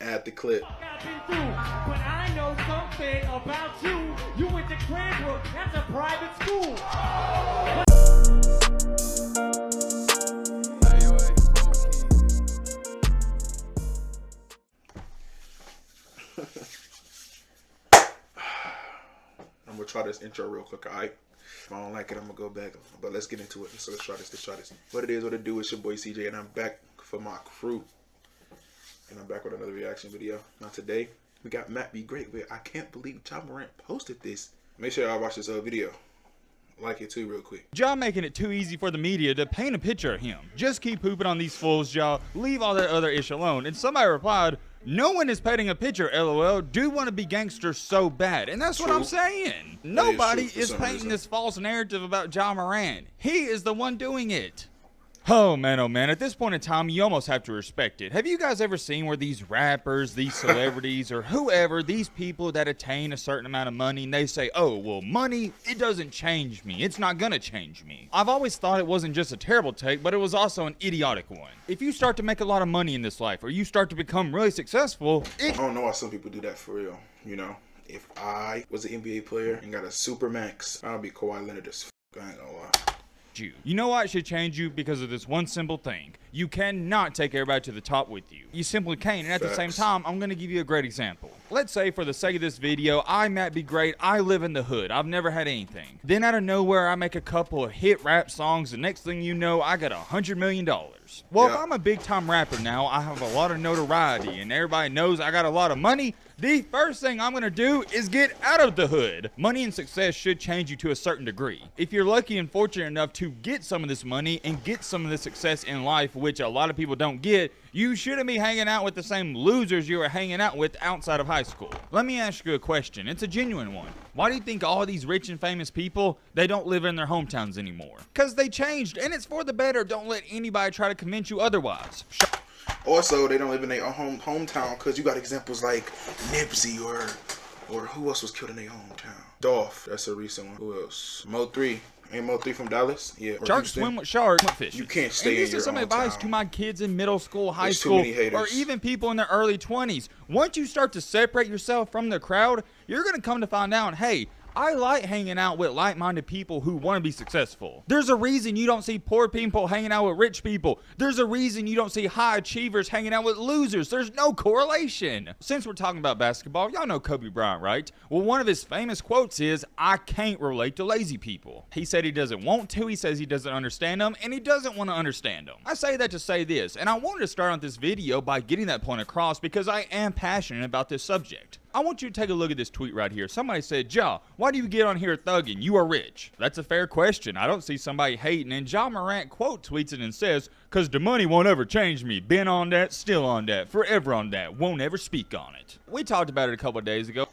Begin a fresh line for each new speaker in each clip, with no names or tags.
Add the clip.
But I know something about you. You went to Cranbrook. That's a private school.
I'm gonna try this intro real quick, alright? If I don't like it, I'm gonna go back. But let's get into it. So let's try this. What it is, what it do, it's your boy CJ, and I'm back for my crew. And I'm back with another reaction video. Now today, we got Matt Be Great with I Can't Believe Ja Morant posted this. Make sure y'all watch this video. Like it too real quick.
Ja making it too easy for the media to paint a picture of him. Just keep pooping on these fools, Ja. Leave all that other ish alone. And somebody replied, no one is painting a picture, LOL. Do want to be gangster so bad. And that's what I'm saying. Nobody is painting this false narrative about Ja Morant. He is the one doing it. Oh man, at this point in time, you almost have to respect it. Have you guys ever seen where these rappers, these celebrities, or whoever, these people that attain a certain amount of money, and they say, oh, well, money, it doesn't change me. It's not gonna change me. I've always thought it wasn't just a terrible take, but it was also an idiotic one. If you start to make a lot of money in this life, or you start to become really successful,
I don't know why some people do that for real, you know? If I was an NBA player and got a super max, I'd be Kawhi Leonard as f***, I ain't gonna lie.
You know why it should change you? Because of this one simple thing. You cannot take everybody to the top with you. You simply can't. And at the same time, I'm going to give you a great example. Let's say for the sake of this video, I Matt Be Great, I live in the hood. I've never had anything. Then out of nowhere, I make a couple of hit rap songs. The next thing you know, I got $100 million. Well, if I'm a big time rapper now, I have a lot of notoriety and everybody knows I got a lot of money. The first thing I'm going to do is get out of the hood. Money and success should change you to a certain degree. If you're lucky and fortunate enough to get some of this money and get some of this success in life, which a lot of people don't get, you shouldn't be hanging out with the same losers you were hanging out with outside of high school. Let me ask you a question. It's a genuine one. Why do you think all these rich and famous people, they don't live in their hometowns anymore? Because they changed, and it's for the better. Don't let anybody try to convince you otherwise.
Also, they don't live in their hometown because you got examples like Nipsey or who else was killed in their hometown? Dolph, that's a recent one. Who else? Mo3. Ain't Mo3 from Dallas? Yeah.
Sharks swim with sharks.
You can't stay in your hometown. And this is some
advice to my kids in middle school, high school, or even people in their early 20s. Once you start to separate yourself from the crowd, you're going to come to find out, hey, I like hanging out with like-minded people who want to be successful. There's a reason you don't see poor people hanging out with rich people. There's a reason you don't see high achievers hanging out with losers. There's no correlation. Since we're talking about basketball, y'all know Kobe Bryant, right? Well, one of his famous quotes is, I can't relate to lazy people. He said he doesn't want to, he says he doesn't understand them, and he doesn't want to understand them. I say that to say this, and I wanted to start on this video by getting that point across because I am passionate about this subject. I want you to take a look at this tweet right here. Somebody said, Ja, why do you get on here thugging? You are rich. That's a fair question. I don't see somebody hating. And Ja Morant quote tweets it and says, cause the money won't ever change me. Been on that, still on that, forever on that. Won't ever speak on it. We talked about it a couple of days ago.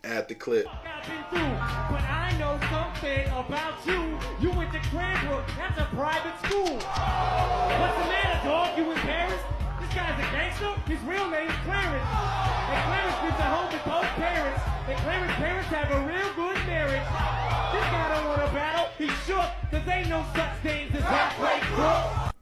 Add the clip.
But I know something about you. You went to Cranbrook. That's a private school. What's the matter, dog? You in Paris? This guy's a gangster? His real name's Clarence. And Clarence lives at home with both parents. And Clarence's parents have a real good marriage. This guy don't want to battle. He's shook. Cause ain't no such things as rap play crook.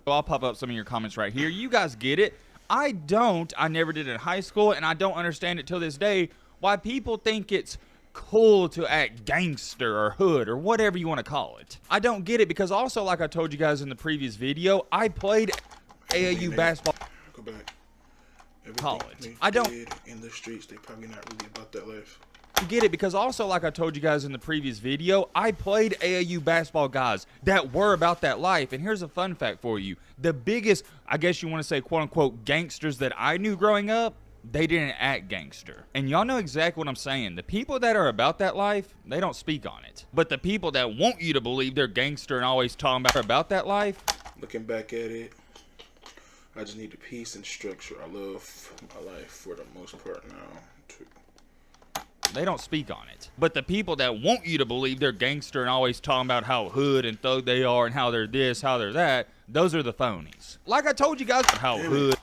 I'll pop up some of your comments right here. You guys get it. I don't. I never did in high school, and I don't understand it till this day why people think it's cool to act gangster or hood or whatever you want to call it. I don't get it because also, like I told you guys in the previous video, I played AAU basketball.
Go back.
College. I don't
in the streets. They probably not really about that life.
Get it because also, like I told you guys in the previous video, I played AAU basketball guys that were about that life. And here's a fun fact for you: the biggest, I guess you want to say, quote unquote, gangsters that I knew growing up, they didn't act gangster. And y'all know exactly what I'm saying. The people that are about that life, they don't speak on it. But the people that want you to believe they're gangster and always talking about that life,
looking back at it, I just need the peace and structure. I love my life for the most part now, too.
They don't speak on it. But the people that want you to believe they're gangster and always talking about how hood and thug they are and how they're this, how they're that, those are the phonies. Like I told you guys, how hood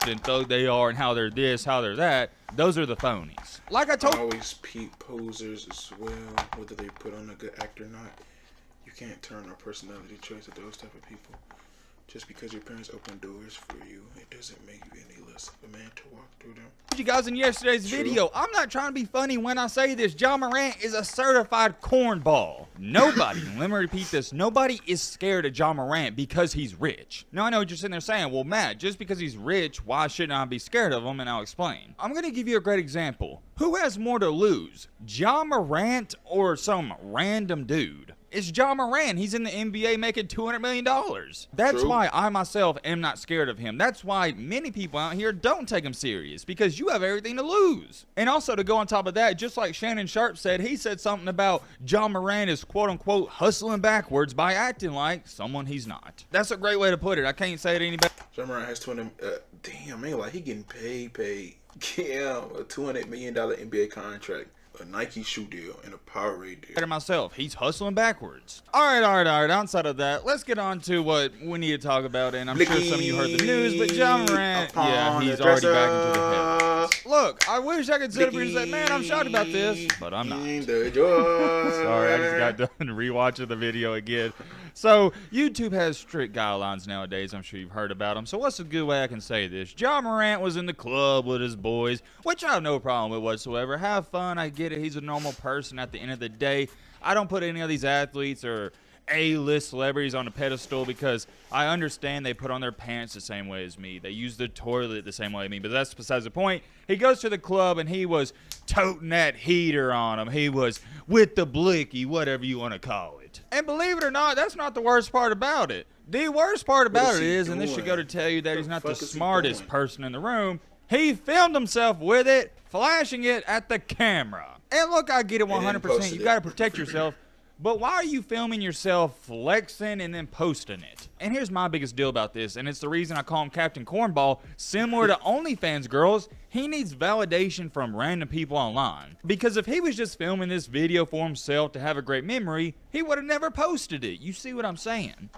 and thug they are and how they're this, how they're that, those are the phonies. Like I told you.
I always peep posers as well, whether they put on a good act or not. You can't turn our personality traits of those type of people. Just because your parents open doors for you, it doesn't make you any less of a man to walk through them.
You guys in yesterday's video, I'm not trying to be funny when I say this. Ja Morant is a certified cornball. Nobody, let me repeat this, nobody is scared of Ja Morant because he's rich. Now I know what you're sitting there saying, well Matt, just because he's rich, why shouldn't I be scared of him? And I'll explain. I'm going to give you a great example. Who has more to lose, Ja Morant or some random dude? It's Ja Morant. He's in the NBA making $200 million. That's
True.
why I myself am not scared of him. That's why many people out here don't take him serious, because you have everything to lose. And also to go on top of that, just like Shannon Sharp said, he said something about Ja Morant is quote unquote hustling backwards by acting like someone he's not. That's a great way to put it. I can't say it any better.
Ja Morant has 20. Damn, man, like he getting paid. Yeah, a $200 million NBA contract, a Nike shoe deal, and a Powerade deal.
Better myself, he's hustling backwards. All right. Outside of that, let's get on to what we need to talk about. And I'm sure some of you heard the news, but Ja Morant, yeah, he's already back into the heavens. Look, I wish I could sit up here and say, man, I'm shocked about this, but I'm not. Sorry, I just got done rewatching the video again. So, YouTube has strict guidelines nowadays. I'm sure you've heard about them. So, what's a good way I can say this? Ja Morant was in the club with his boys, which I have no problem with whatsoever. Have fun. I get it. He's a normal person at the end of the day. I don't put any of these athletes or A-list celebrities on a pedestal because I understand they put on their pants the same way as me. They use the toilet the same way as me, but that's besides the point. He goes to the club and he was toting that heater on him. He was with the blicky, whatever you want to call it. And believe it or not, that's not the worst part about it. The worst part about it is, and this should go to tell you that he's not the smartest person in the room, he filmed himself with it, flashing it at the camera. And look, I get it 100%. You got to protect yourself. But why are you filming yourself flexing and then posting it? And here's my biggest deal about this, and it's the reason I call him Captain Cornball. Similar to OnlyFans girls, he needs validation from random people online. Because if he was just filming this video for himself to have a great memory, he would have never posted it. You see what I'm saying?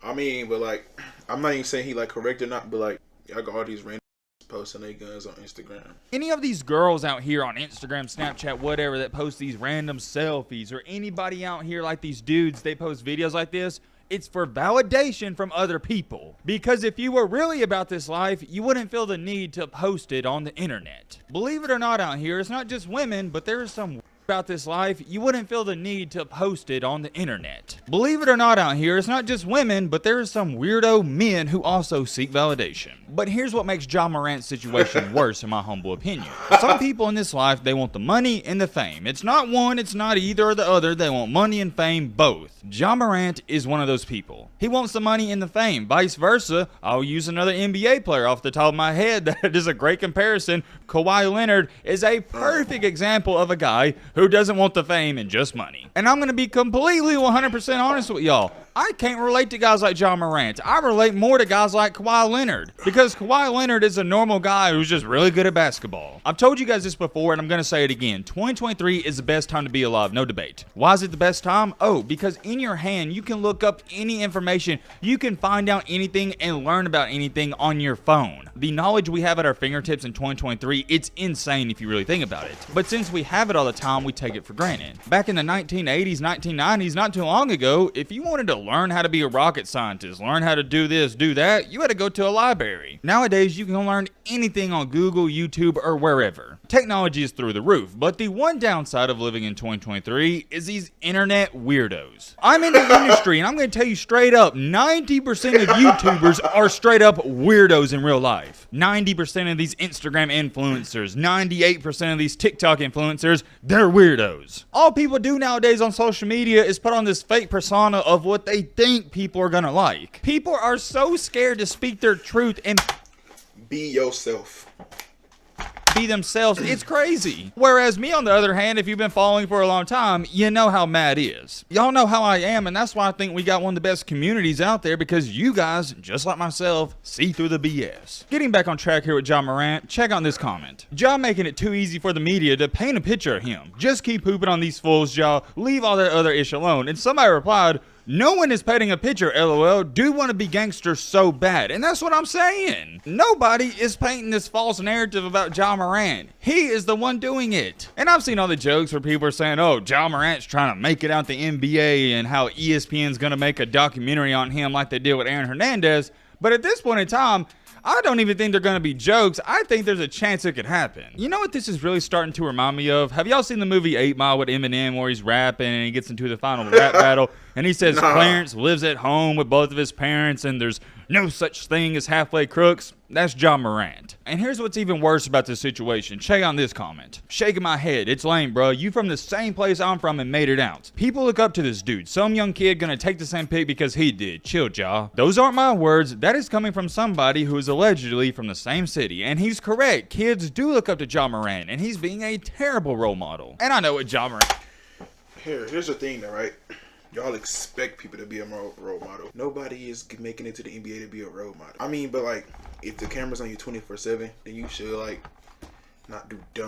I mean, but like, I'm not even saying he like correct or not, but like, I got all these random posting their guns on Instagram.
Any of these girls out here on Instagram, Snapchat, whatever, that post these random selfies, or anybody out here like these dudes, they post videos like this, it's for validation from other people. Because if you were really about this life, you wouldn't feel the need to post it on the internet. Believe it or not, out here, it's not just women, but there is some about this life, you wouldn't feel the need to post it on the internet. Believe it or not, out here, it's not just women, but there are some weirdo men who also seek validation. But here's what makes Ja Morant's situation worse, in my humble opinion. Some people in this life, they want the money and the fame. It's not one, it's not either or the other. They want money and fame, both. Ja Morant is one of those people. He wants the money and the fame. Vice versa, I'll use another NBA player off the top of my head. That is a great comparison. Kawhi Leonard is a perfect example of a guy who doesn't want the fame and just money. And I'm going to be completely 100% honest with y'all. I can't relate to guys like Ja Morant. I relate more to guys like Kawhi Leonard, because Kawhi Leonard is a normal guy who's just really good at basketball. I've told you guys this before, and I'm going to say it again. 2023 is the best time to be alive, no debate. Why is it the best time? Oh, because in your hand, you can look up any information. You can find out anything and learn about anything on your phone. The knowledge we have at our fingertips in 2023, it's insane if you really think about it. But since we have it all the time, we take it for granted. Back in the 1980s, 1990s, not too long ago, if you wanted to learn how to be a rocket scientist, learn how to do this, do that, you had to go to a library. Nowadays, you can learn anything on Google, YouTube, or wherever. Technology is through the roof, but the one downside of living in 2023 is these internet weirdos. I'm in the industry, and I'm going to tell you straight up, 90% of YouTubers are straight up weirdos in real life. 90% of these Instagram influencers, 98% of these TikTok influencers, they're weirdos. All people do nowadays on social media is put on this fake persona of what they think people are gonna like. People are so scared to speak their truth and
be yourself.
Be themselves. It's crazy. Whereas me, on the other hand, if you've been following for a long time, you know how Matt is. Y'all know how I am, and that's why I think we got one of the best communities out there, because you guys, just like myself, see through the BS. Getting back on track here with Ja Morant, check out this comment. Ja making it too easy for the media to paint a picture of him. Just keep pooping on these fools, Ja. Leave all that other ish alone. And somebody replied, no one is painting a picture, LOL. Do want to be gangsters so bad. And that's what I'm saying. Nobody is painting this false narrative about Ja Morant. He is the one doing it. And I've seen all the jokes where people are saying, oh, Ja Morant's trying to make it out the NBA and how ESPN's going to make a documentary on him like they did with Aaron Hernandez. But at this point in time, I don't even think they're gonna be jokes. I think there's a chance it could happen. You know what this is really starting to remind me of? Have y'all seen the movie 8 Mile with Eminem where he's rapping and he gets into the final rap battle and he says Clarence lives at home with both of his parents and there's no such thing as halfway crooks? That's Ja Morant. And here's what's even worse about this situation. Check on this comment. Shaking my head. It's lame, bro. You from the same place I'm from and made it out. People look up to this dude. Some young kid gonna take the same pick because he did. Chill, Ja. Those aren't my words. That is coming from somebody who is allegedly from the same city. And he's correct. Kids do look up to Ja Morant. And he's being a terrible role model. And I know what Ja Morant...
Here's the thing though, right? Y'all expect people to be a role model. Nobody is making it to the NBA to be a role model. I mean, but like, if the camera's on you 24/7, then you should like not do dumb,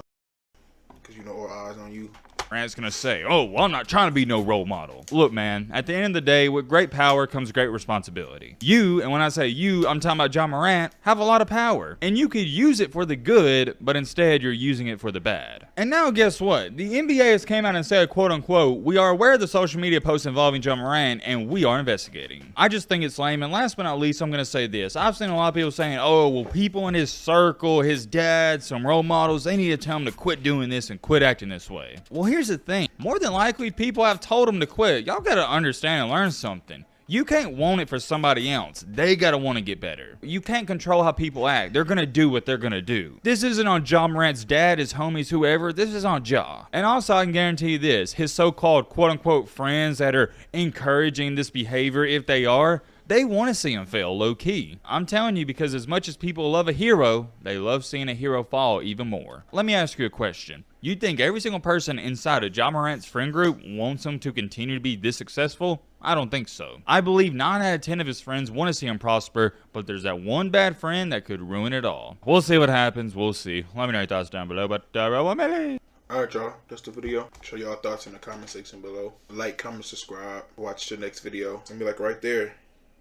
because you know all eyes on you.
Morant's gonna say, oh, well, I'm not trying to be no role model. Look, man, at the end of the day, with great power comes great responsibility. You, and when I say you, I'm talking about Ja Morant, have a lot of power. And you could use it for the good, but instead you're using it for the bad. And now guess what? The NBA has came out and said, quote unquote, we are aware of the social media posts involving Ja Morant, and we are investigating. I just think it's lame, and last but not least, I'm gonna say this. I've seen a lot of people saying, oh, well, people in his circle, his dad, some role models, they need to tell him to quit doing this and quit acting this way. Well, here's the thing. More than likely, people have told him to quit. Y'all gotta understand and learn something. You can't want it for somebody else. They gotta want to get better. You can't control how people act. They're gonna do what they're gonna do. This isn't on Ja Morant's dad, his homies, whoever. This is on Ja. And also, I can guarantee you this. His so-called quote-unquote friends that are encouraging this behavior, if they are, they want to see him fail low-key. I'm telling you, because as much as people love a hero, they love seeing a hero fall even more. Let me ask you a question. You think every single person inside of Ja Morant's friend group wants him to continue to be this successful? I don't think so. I believe 9 out of 10 of his friends want to see him prosper, but there's that one bad friend that could ruin it all. We'll see what happens. We'll see. Let me know your thoughts down below. But
Alright, y'all. That's the video. Show y'all thoughts in the comment section below. Like, comment, subscribe. Watch the next video. It's gonna be like right there.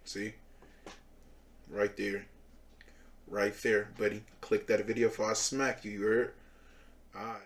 See? Right there. Right there, buddy. Click that video before I smack you, you heard? Alright.